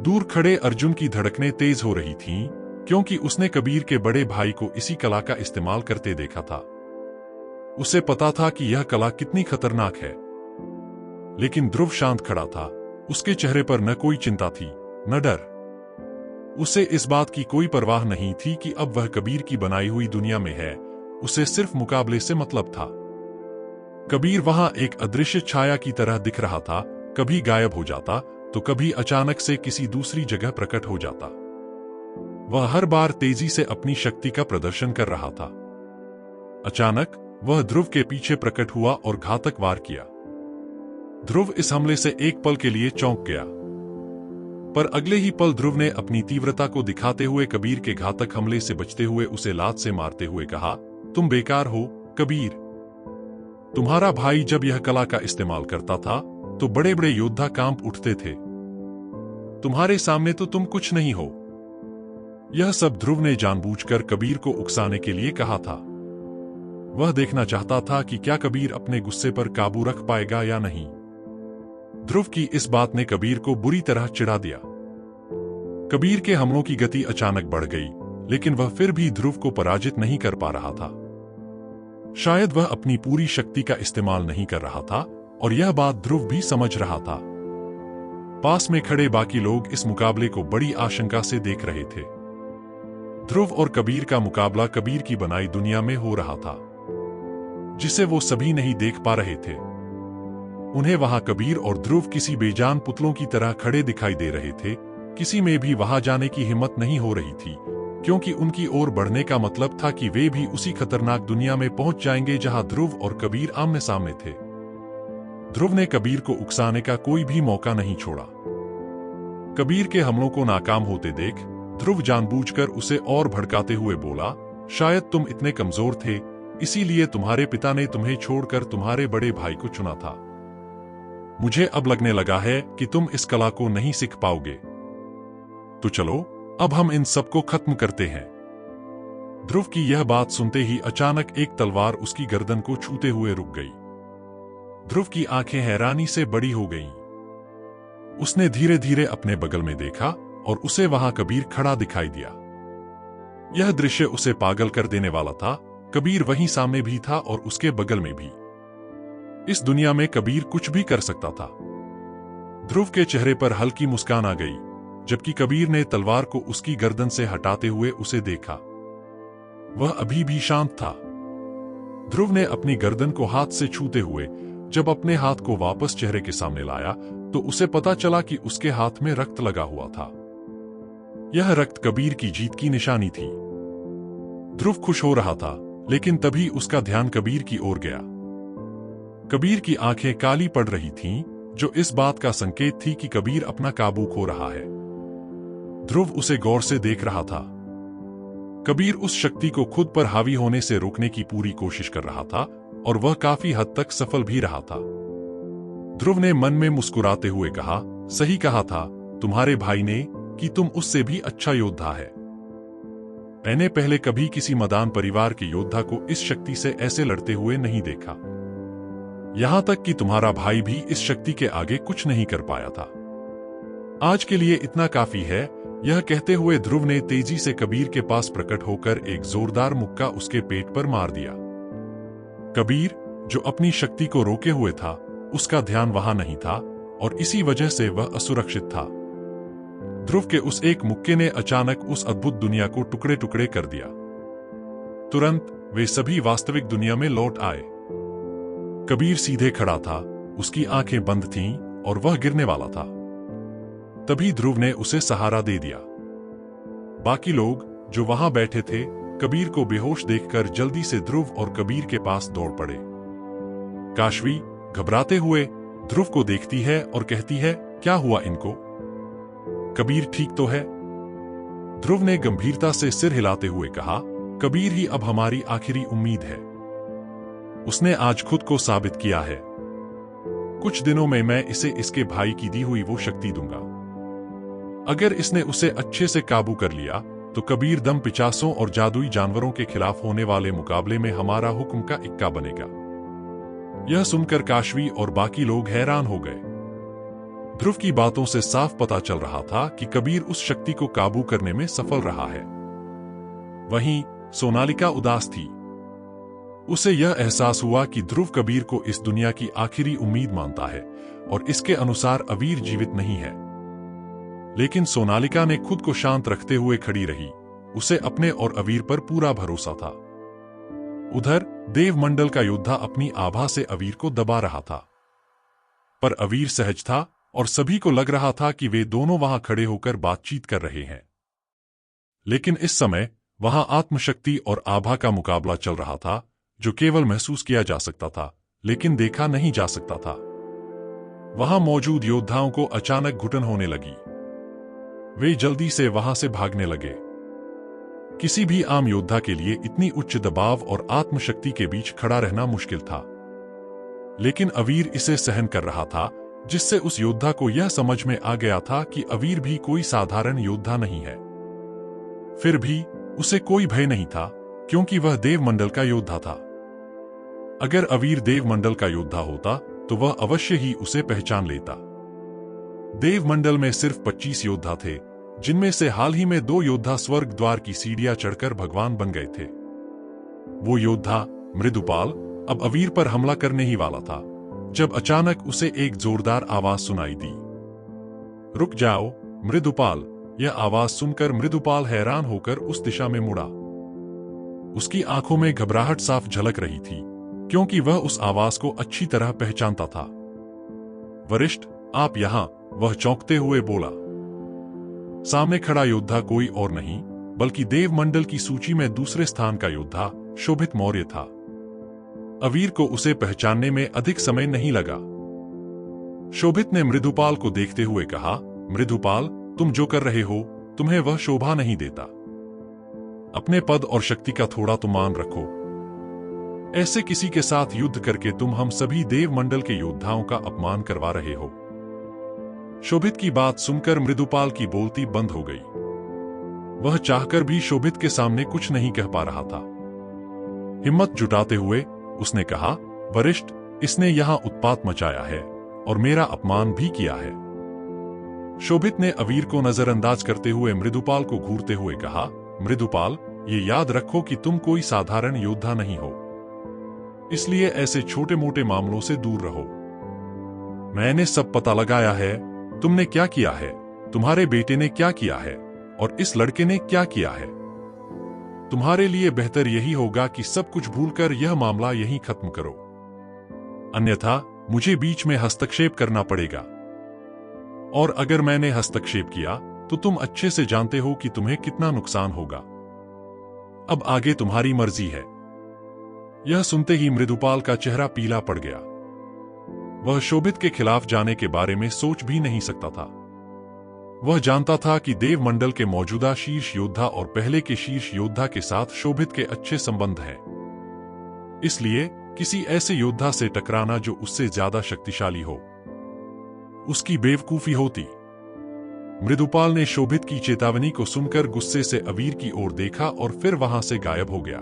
दूर खड़े अर्जुन की धड़कनें तेज हो रही थीं, क्योंकि उसने कबीर के बड़े भाई को इसी कला का इस्तेमाल करते देखा था। उसे पता था कि यह कला कितनी खतरनाक है। लेकिन ध्रुव शांत खड़ा था। उसके चेहरे पर न कोई चिंता थी, न डर। उसे इस बात की कोई परवाह नहीं थी कि अब वह कबीर की बनाई हुई दुनिया में है। उसे सिर्फ मुकाबले से मतलब था। कबीर वहां एक अदृश्य छाया की तरह दिख रहा था, कभी गायब हो जाता तो कभी अचानक से किसी दूसरी जगह प्रकट हो जाता। वह हर बार तेजी से अपनी शक्ति का प्रदर्शन कर रहा था। अचानक वह ध्रुव के पीछे प्रकट हुआ और घातक वार किया। ध्रुव इस हमले से एक पल के लिए चौंक गया, पर अगले ही पल ध्रुव ने अपनी तीव्रता को दिखाते हुए कबीर के घातक हमले से बचते हुए उसे लात से मारते हुए कहा, तुम बेकार हो कबीर। तुम्हारा भाई जब यह कला का इस्तेमाल करता था तो बड़े बड़े योद्धा कांप उठते थे। तुम्हारे सामने तो तुम कुछ नहीं हो। यह सब ध्रुव ने जानबूझकर कबीर को उकसाने के लिए कहा था। वह देखना चाहता था कि क्या कबीर अपने गुस्से पर काबू रख पाएगा या नहीं। ध्रुव की इस बात ने कबीर को बुरी तरह चिढ़ा दिया। कबीर के हमलों की गति अचानक बढ़ गई, लेकिन वह फिर भी ध्रुव को पराजित नहीं कर पा रहा था। शायद वह अपनी पूरी शक्ति का इस्तेमाल नहीं कर रहा था, और यह बात ध्रुव भी समझ रहा था। पास में खड़े बाकी लोग इस मुकाबले को बड़ी आशंका से देख रहे थे। ध्रुव और कबीर का मुकाबला कबीर की बनाई दुनिया में हो रहा था, जिसे वो सभी नहीं देख पा रहे थे। उन्हें वहां कबीर और ध्रुव किसी बेजान पुतलों की तरह खड़े दिखाई दे रहे थे। किसी में भी वहां जाने की हिम्मत नहीं हो रही थी, क्योंकि उनकी ओर बढ़ने का मतलब था कि वे भी उसी खतरनाक दुनिया में पहुंच जाएंगे जहां ध्रुव और कबीर आमने सामने थे। ध्रुव ने कबीर को उकसाने का कोई भी मौका नहीं छोड़ा। कबीर के हमलों को नाकाम होते देख ध्रुव जानबूझकर उसे और भड़काते हुए बोला, शायद तुम इतने कमजोर थे, इसीलिए तुम्हारे पिता ने तुम्हें छोड़कर तुम्हारे बड़े भाई को चुना था। मुझे अब लगने लगा है कि तुम इस कला को नहीं सीख पाओगे। तो चलो अब हम इन सबको खत्म करते हैं। ध्रुव की यह बात सुनते ही अचानक एक तलवार उसकी गर्दन को छूते हुए रुक गई। ध्रुव की आंखें हैरानी से बड़ी हो गईं। उसने धीरे धीरे अपने बगल में देखा और उसे वहां कबीर खड़ा दिखाई दिया। यह दृश्य उसे पागल कर देने वाला था। कबीर वहीं सामने भी था और उसके बगल में भी। इस दुनिया में कबीर कुछ भी कर सकता था। ध्रुव के चेहरे पर हल्की मुस्कान आ गई, जबकि कबीर ने तलवार को उसकी गर्दन से हटाते हुए उसे देखा। वह अभी भी शांत था। ध्रुव ने अपनी गर्दन को हाथ से छूते हुए जब अपने हाथ को वापस चेहरे के सामने लाया तो उसे पता चला कि उसके हाथ में रक्त लगा हुआ था। यह रक्त कबीर की जीत की निशानी थी। ध्रुव खुश हो रहा था, लेकिन तभी उसका ध्यान कबीर की ओर गया। कबीर की आंखें काली पड़ रही थीं, जो इस बात का संकेत थी कि कबीर अपना काबू खो रहा है। ध्रुव उसे गौर से देख रहा था। कबीर उस शक्ति को खुद पर हावी होने से रोकने की पूरी कोशिश कर रहा था, और वह काफी हद तक सफल भी रहा था। ध्रुव ने मन में मुस्कुराते हुए कहा, सही कहा था तुम्हारे भाई ने कि तुम उससे भी अच्छा योद्धा है। मैंने पहले कभी किसी मदान परिवार के योद्धा को इस शक्ति से ऐसे लड़ते हुए नहीं देखा। यहां तक कि तुम्हारा भाई भी इस शक्ति के आगे कुछ नहीं कर पाया था। आज के लिए इतना काफी है। यह कहते हुए ध्रुव ने तेजी से कबीर के पास प्रकट होकर एक जोरदार मुक्का उसके पेट पर मार दिया। कबीर, जो अपनी शक्ति को रोके हुए था, उसका ध्यान वहां नहीं था, और इसी वजह से वह असुरक्षित था। ध्रुव के उस एक मुक्के ने अचानक उस अद्भुत दुनिया को टुकड़े टुकड़े कर दिया। तुरंत वे सभी वास्तविक दुनिया में लौट आए। कबीर सीधे खड़ा था, उसकी आंखें बंद थीं और वह गिरने वाला था। तभी ध्रुव ने उसे सहारा दे दिया। बाकी लोग जो वहां बैठे थे, कबीर को बेहोश देखकर जल्दी से ध्रुव और कबीर के पास दौड़ पड़े। काशवी घबराते हुए ध्रुव को देखती है और कहती है, क्या हुआ इनको? कबीर ठीक तो है? ध्रुव ने गंभीरता से सिर हिलाते हुए कहा, कबीर ही अब हमारी आखिरी उम्मीद है। उसने आज खुद को साबित किया है। कुछ दिनों में मैं इसे इसके भाई की दी हुई वो शक्ति दूंगा। अगर इसने उसे अच्छे से काबू कर लिया तो कबीर दम पिचासों और जादुई जानवरों के खिलाफ होने वाले मुकाबले में हमारा हुक्म का इक्का बनेगा। यह सुनकर काशवी और बाकी लोग हैरान हो गए। ध्रुव की बातों से साफ पता चल रहा था कि कबीर उस शक्ति को काबू करने में सफल रहा है। वहीं सोनालिका उदास थी। उसे यह एहसास हुआ कि ध्रुव कबीर को इस दुनिया की आखिरी उम्मीद मानता है और इसके अनुसार अवीर जीवित नहीं है। लेकिन सोनालिका ने खुद को शांत रखते हुए खड़ी रही। उसे अपने और अवीर पर पूरा भरोसा था। उधर देवमंडल का योद्धा अपनी आभा से अवीर को दबा रहा था, पर अवीर सहज था और सभी को लग रहा था कि वे दोनों वहां खड़े होकर बातचीत कर रहे हैं। लेकिन इस समय वहां आत्मशक्ति और आभा का मुकाबला चल रहा था, जो केवल महसूस किया जा सकता था लेकिन देखा नहीं जा सकता था। वहां मौजूद योद्धाओं को अचानक घुटन होने लगी। वे जल्दी से वहां से भागने लगे। किसी भी आम योद्धा के लिए इतनी उच्च दबाव और आत्मशक्ति के बीच खड़ा रहना मुश्किल था, लेकिन अवीर इसे सहन कर रहा था, जिससे उस योद्धा को यह समझ में आ गया था कि अवीर भी कोई साधारण योद्धा नहीं है। फिर भी उसे कोई भय नहीं था, क्योंकि वह देवमंडल का योद्धा था। अगर अवीर देवमंडल का योद्धा होता तो वह अवश्य ही उसे पहचान लेता। देवमंडल में सिर्फ 25 योद्धा थे, जिनमें से हाल ही में 2 योद्धा स्वर्ग द्वार की सीढ़ियां चढ़कर भगवान बन गए थे। वो योद्धा मृदुपाल अब अवीर पर हमला करने ही वाला था, जब अचानक उसे एक जोरदार आवाज सुनाई दी। रुक जाओ मृदुपाल! यह आवाज सुनकर मृदुपाल हैरान होकर उस दिशा में मुड़ा। उसकी आंखों में घबराहट साफ झलक रही थी, क्योंकि वह उस आवाज को अच्छी तरह पहचानता था। वरिष्ठ, आप यहां? वह चौंकते हुए बोला। सामने खड़ा योद्धा कोई और नहीं बल्कि देवमंडल की सूची में दूसरे स्थान का योद्धा शोभित मौर्य था। अवीर को उसे पहचानने में अधिक समय नहीं लगा। शोभित ने मृदुपाल को देखते हुए कहा, मृदुपाल, तुम जो कर रहे हो तुम्हें वह शोभा नहीं देता। अपने पद और शक्ति का थोड़ा तो मान रखो। ऐसे किसी के साथ युद्ध करके तुम हम सभी देवमंडल के योद्धाओं का अपमान करवा रहे हो। शोभित की बात सुनकर मृदुपाल की बोलती बंद हो गई। वह चाहकर भी शोभित के सामने कुछ नहीं कह पा रहा था। हिम्मत जुटाते हुए उसने कहा, वरिष्ठ, इसने यहां उत्पात मचाया है और मेरा अपमान भी किया है। शोभित ने अवीर को नजरअंदाज करते हुए मृदुपाल को घूरते हुए कहा, मृदुपाल, ये याद रखो कि तुम कोई साधारण योद्धा नहीं हो, इसलिए ऐसे छोटे मोटे मामलों से दूर रहो। मैंने सब पता लगाया है। तुमने क्या किया है, तुम्हारे बेटे ने क्या किया है और इस लड़के ने क्या किया है। तुम्हारे लिए बेहतर यही होगा कि सब कुछ भूलकर यह मामला यहीं खत्म करो, अन्यथा मुझे बीच में हस्तक्षेप करना पड़ेगा। और अगर मैंने हस्तक्षेप किया तो तुम अच्छे से जानते हो कि तुम्हें कितना नुकसान होगा। अब आगे तुम्हारी मर्जी है। यह सुनते ही मृदुपाल का चेहरा पीला पड़ गया। वह शोभित के खिलाफ जाने के बारे में सोच भी नहीं सकता था। वह जानता था कि देवमंडल के मौजूदा शीर्ष योद्धा और पहले के शीर्ष योद्धा के साथ शोभित के अच्छे संबंध हैं। इसलिए किसी ऐसे योद्धा से टकराना जो उससे ज्यादा शक्तिशाली हो, उसकी बेवकूफी होती। मृदुपाल ने शोभित की चेतावनी को सुनकर गुस्से से अवीर की ओर देखा और फिर वहां से गायब हो गया।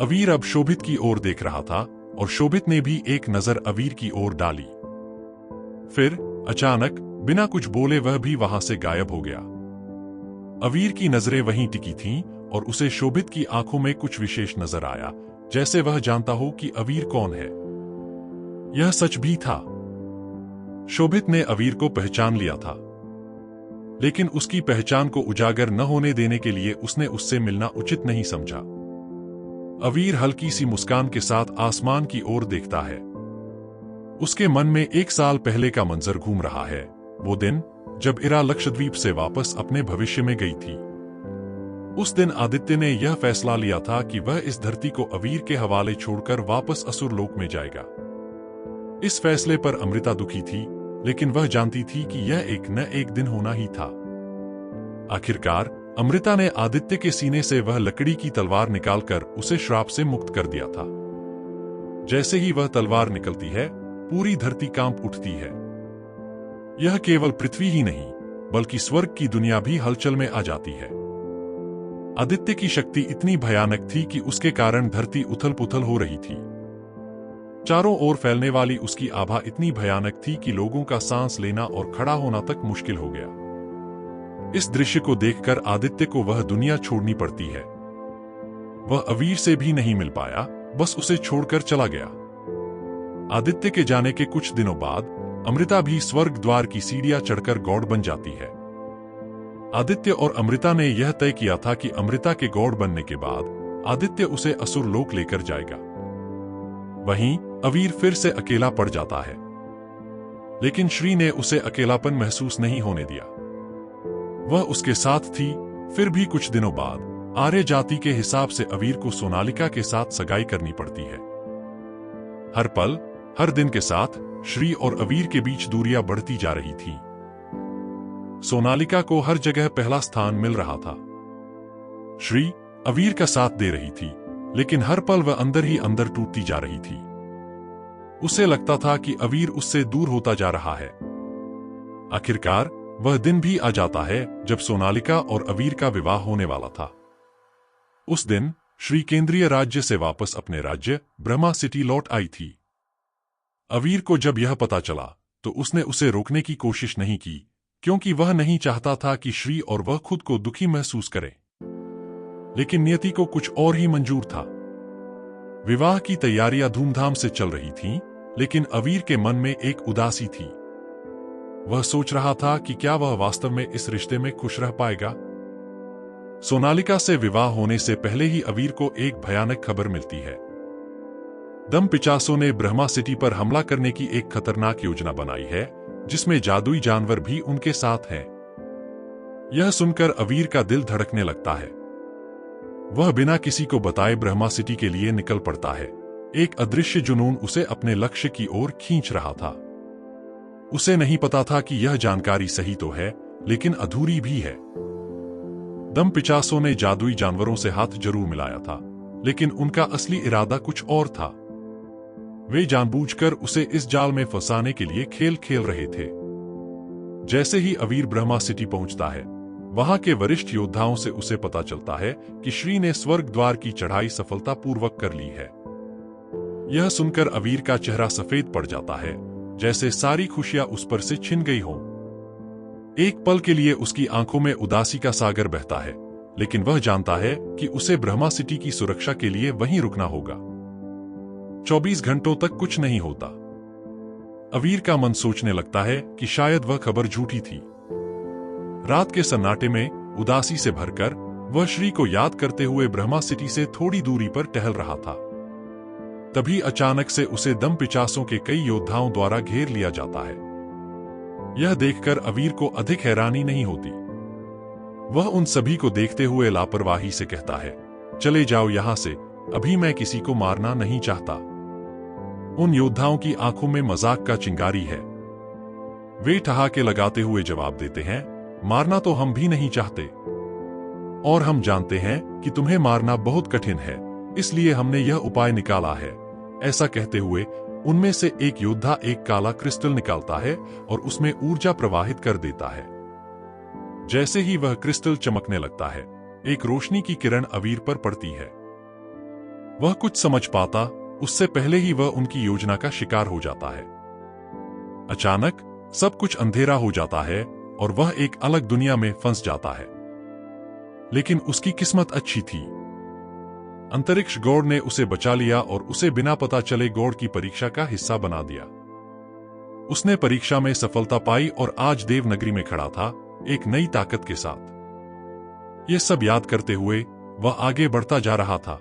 अवीर अब शोभित की ओर देख रहा था और शोभित ने भी एक नजर अवीर की ओर डाली। फिर अचानक बिना कुछ बोले वह भी वहां से गायब हो गया। अवीर की नजरें वहीं टिकी थीं और उसे शोभित की आंखों में कुछ विशेष नजर आया, जैसे वह जानता हो कि अवीर कौन है। यह सच भी था। शोभित ने अवीर को पहचान लिया था, लेकिन उसकी पहचान को उजागर न होने देने के लिए उसने उससे मिलना उचित नहीं समझा। अवीर हल्की सी मुस्कान के साथ आसमान की ओर देखता है। उसके मन में 1 साल पहले का मंजर घूम रहा है, वो दिन जब इरा लक्षद्वीप से वापस अपने भविष्य में गई थी। उस दिन आदित्य ने यह फैसला लिया था कि वह इस धरती को अवीर के हवाले छोड़कर वापस असुर लोक में जाएगा। इस फैसले पर अमृता दुखी थी, लेकिन वह जानती थी कि यह एक न एक दिन होना ही था। आखिरकार अमृता ने आदित्य के सीने से वह लकड़ी की तलवार निकालकर उसे श्राप से मुक्त कर दिया था। जैसे ही वह तलवार निकलती है, पूरी धरती कांप उठती है। यह केवल पृथ्वी ही नहीं, बल्कि स्वर्ग की दुनिया भी हलचल में आ जाती है। आदित्य की शक्ति इतनी भयानक थी कि उसके कारण धरती उथल पुथल हो रही थी। चारों ओर फैलने वाली उसकी आभा इतनी भयानक थी कि लोगों का सांस लेना और खड़ा होना तक मुश्किल हो गया। इस दृश्य को देखकर आदित्य को वह दुनिया छोड़नी पड़ती है। वह अवीर से भी नहीं मिल पाया, बस उसे छोड़कर चला गया। आदित्य के जाने के कुछ दिनों बाद अमृता भी स्वर्ग द्वार की सीढ़ियां चढ़कर गॉड बन जाती है। आदित्य और अमृता ने यह तय किया था कि अमृता के गॉड बनने के बाद आदित्य उसे असुर लोक लेकर जाएगा। वहीं अवीर फिर से अकेला पड़ जाता है, लेकिन श्री ने उसे अकेलापन महसूस नहीं होने दिया। वह उसके साथ थी। फिर भी कुछ दिनों बाद आर्य जाति के हिसाब से अवीर को सोनालिका के साथ सगाई करनी पड़ती है। हर पल, हर दिन के साथ श्री और अवीर के बीच दूरियां बढ़ती जा रही थी। सोनालिका को हर जगह पहला स्थान मिल रहा था। श्री अवीर का साथ दे रही थी, लेकिन हर पल वह अंदर ही अंदर टूटती जा रही थी। उसे लगता था कि अवीर उससे दूर होता जा रहा है। आखिरकार वह दिन भी आ जाता है जब सोनालिका और अवीर का विवाह होने वाला था। उस दिन श्री केंद्रीय राज्य से वापस अपने राज्य ब्रह्मा सिटी लौट आई थी। अवीर को जब यह पता चला तो उसने उसे रोकने की कोशिश नहीं की, क्योंकि वह नहीं चाहता था कि श्री और वह खुद को दुखी महसूस करे। लेकिन नियति को कुछ और ही मंजूर था। विवाह की तैयारियां धूमधाम से चल रही थीं, लेकिन अवीर के मन में एक उदासी थी। वह सोच रहा था कि क्या वह वास्तव में इस रिश्ते में खुश रह पाएगा। सोनालिका से विवाह होने से पहले ही अवीर को एक भयानक खबर मिलती है। दम पिचासों ने ब्रह्मा सिटी पर हमला करने की एक खतरनाक योजना बनाई है, जिसमें जादुई जानवर भी उनके साथ हैं। यह सुनकर अवीर का दिल धड़कने लगता है। वह बिना किसी को बताए ब्रह्मा सिटी के लिए निकल पड़ता है। एक अदृश्य जुनून उसे अपने लक्ष्य की ओर खींच रहा था। उसे नहीं पता था कि यह जानकारी सही तो है, लेकिन अधूरी भी है। दम पिचासों ने जादुई जानवरों से हाथ जरूर मिलाया था, लेकिन उनका असली इरादा कुछ और था। वे जानबूझकर उसे इस जाल में फंसाने के लिए खेल खेल रहे थे। जैसे ही अवीर ब्रह्मा सिटी पहुंचता है, वहां के वरिष्ठ योद्धाओं से उसे पता चलता है कि श्री ने स्वर्ग द्वार की चढ़ाई सफलतापूर्वक कर ली है। यह सुनकर अवीर का चेहरा सफेद पड़ जाता है, जैसे सारी खुशियां उस पर से छिन गई हों। एक पल के लिए उसकी आंखों में उदासी का सागर बहता है, लेकिन वह जानता है कि उसे ब्रह्मा सिटी की सुरक्षा के लिए वहीं रुकना होगा। 24 घंटों तक कुछ नहीं होता। अवीर का मन सोचने लगता है कि शायद वह खबर झूठी थी। रात के सन्नाटे में उदासी से भरकर वह श्री को याद करते हुए ब्रह्मा सिटी से थोड़ी दूरी पर टहल रहा था। तभी अचानक से उसे दम पिचासों के कई योद्धाओं द्वारा घेर लिया जाता है। यह देखकर अवीर को अधिक हैरानी नहीं होती। वह उन सभी को देखते हुए लापरवाही से कहता है, चले जाओ यहां से, अभी मैं किसी को मारना नहीं चाहता। उन योद्धाओं की आंखों में मजाक का चिंगारी है। वे ठहाके लगाते हुए जवाब देते हैं, मारना तो हम भी नहीं चाहते, और हम जानते हैं कि तुम्हें मारना बहुत कठिन है, इसलिए हमने यह उपाय निकाला है। ऐसा कहते हुए उनमें से एक योद्धा एक काला क्रिस्टल निकालता है और उसमें ऊर्जा प्रवाहित कर देता है। जैसे ही वह क्रिस्टल चमकने लगता है, एक रोशनी की किरण अवीर पर पड़ती है। वह कुछ समझ पाता उससे पहले ही वह उनकी योजना का शिकार हो जाता है। अचानक सब कुछ अंधेरा हो जाता है और वह एक अलग दुनिया में फंस जाता है। लेकिन उसकी किस्मत अच्छी थी। अंतरिक्ष गॉड ने उसे बचा लिया और उसे बिना पता चले गॉड की परीक्षा का हिस्सा बना दिया। उसने परीक्षा में सफलता पाई और आज देवनगरी में खड़ा था, एक नई ताकत के साथ। यह सब याद करते हुए वह आगे बढ़ता जा रहा था।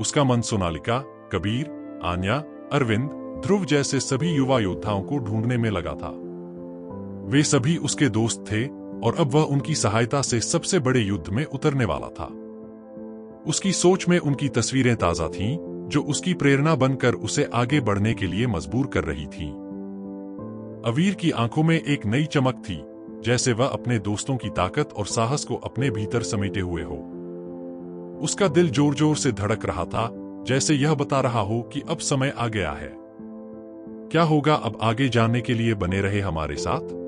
उसका मन सोनालिका, कबीर, आन्या, अरविंद, ध्रुव जैसे सभी युवा योद्धाओं को ढूंढने में लगा था। वे सभी उसके दोस्त थे और अब वह उनकी सहायता से सबसे बड़े युद्ध में उतरने वाला था। उसकी सोच में उनकी तस्वीरें ताजा थीं, जो उसकी प्रेरणा बनकर उसे आगे बढ़ने के लिए मजबूर कर रही थीं। अवीर की आंखों में एक नई चमक थी, जैसे वह अपने दोस्तों की ताकत और साहस को अपने भीतर समेटे हुए हो। उसका दिल जोर जोर से धड़क रहा था, जैसे यह बता रहा हो कि अब समय आ गया है। क्या होगा अब, आगे जानने के लिए बने रहे हमारे साथ।